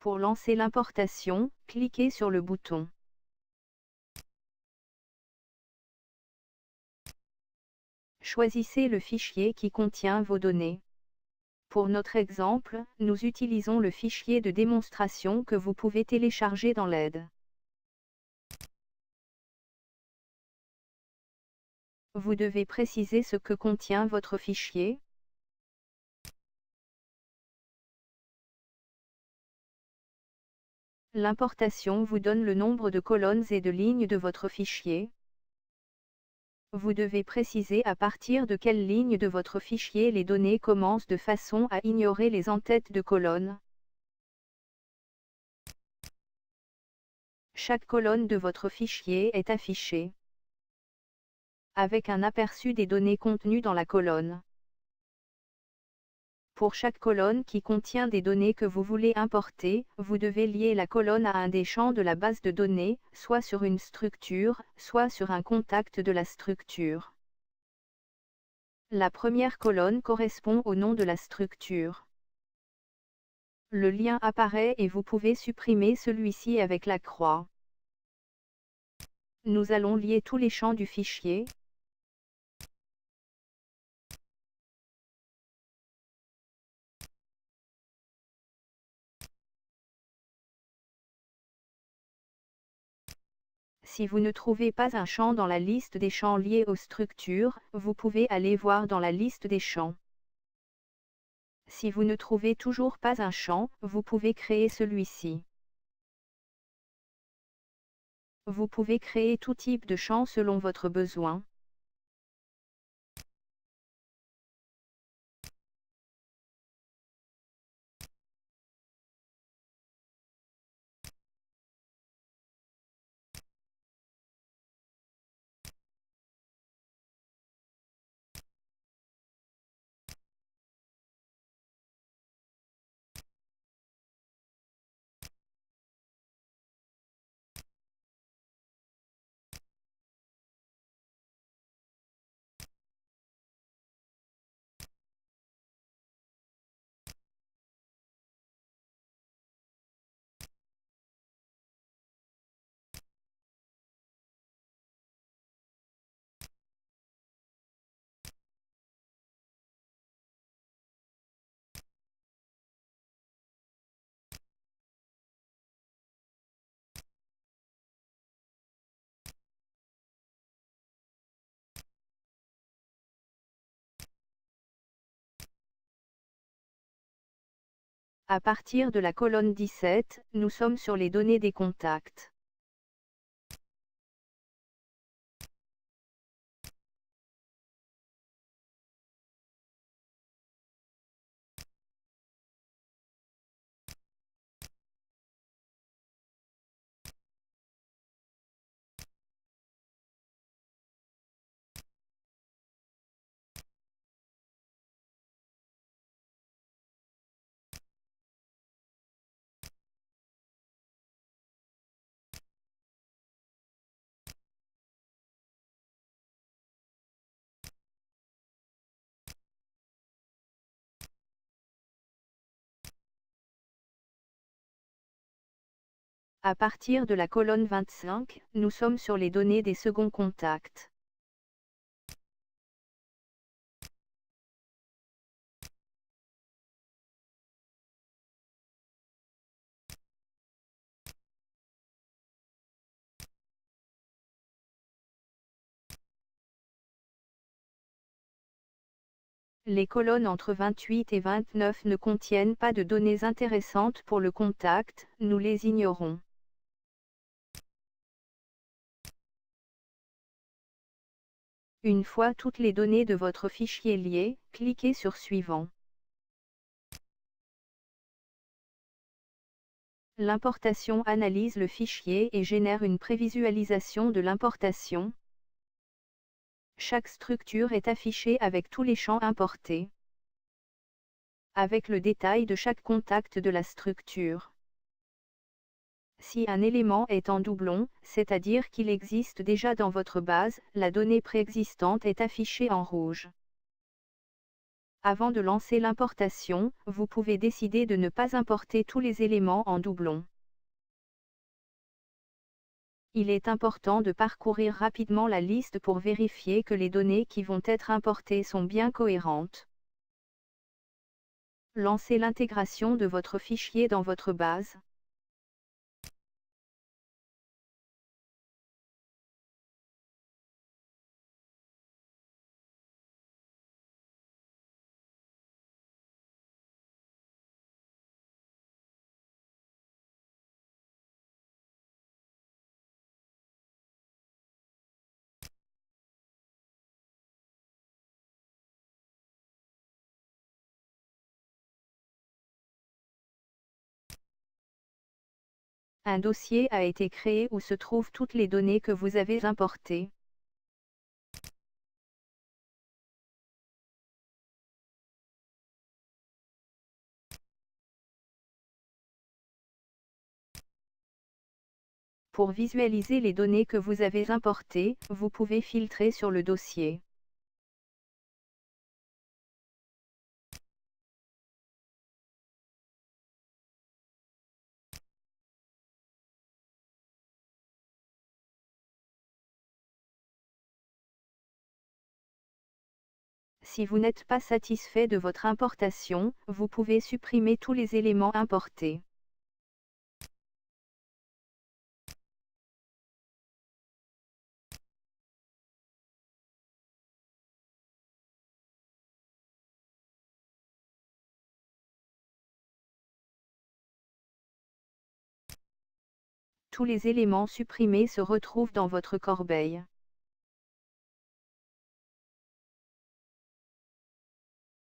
Pour lancer l'importation, cliquez sur le bouton. Choisissez le fichier qui contient vos données. Pour notre exemple, nous utilisons le fichier de démonstration que vous pouvez télécharger dans l'aide. Vous devez préciser ce que contient votre fichier. L'importation vous donne le nombre de colonnes et de lignes de votre fichier. Vous devez préciser à partir de quelle ligne de votre fichier les données commencent de façon à ignorer les en-têtes de colonnes. Chaque colonne de votre fichier est affichée avec un aperçu des données contenues dans la colonne. Pour chaque colonne qui contient des données que vous voulez importer, vous devez lier la colonne à un des champs de la base de données, soit sur une structure, soit sur un contact de la structure. La première colonne correspond au nom de la structure. Le lien apparaît et vous pouvez supprimer celui-ci avec la croix. Nous allons lier tous les champs du fichier. Si vous ne trouvez pas un champ dans la liste des champs liés aux structures, vous pouvez aller voir dans la liste des champs. Si vous ne trouvez toujours pas un champ, vous pouvez créer celui-ci. Vous pouvez créer tout type de champ selon votre besoin. À partir de la colonne 17, nous sommes sur les données des contacts. À partir de la colonne 25, nous sommes sur les données des seconds contacts. Les colonnes entre 28 et 29 ne contiennent pas de données intéressantes pour le contact, nous les ignorons. Une fois toutes les données de votre fichier liées, cliquez sur Suivant. L'importation analyse le fichier et génère une prévisualisation de l'importation. Chaque structure est affichée avec tous les champs importés, avec le détail de chaque contact de la structure. Si un élément est en doublon, c'est-à-dire qu'il existe déjà dans votre base, la donnée préexistante est affichée en rouge. Avant de lancer l'importation, vous pouvez décider de ne pas importer tous les éléments en doublon. Il est important de parcourir rapidement la liste pour vérifier que les données qui vont être importées sont bien cohérentes. Lancez l'intégration de votre fichier dans votre base. Un dossier a été créé où se trouvent toutes les données que vous avez importées. Pour visualiser les données que vous avez importées, vous pouvez filtrer sur le dossier. Si vous n'êtes pas satisfait de votre importation, vous pouvez supprimer tous les éléments importés. Tous les éléments supprimés se retrouvent dans votre corbeille.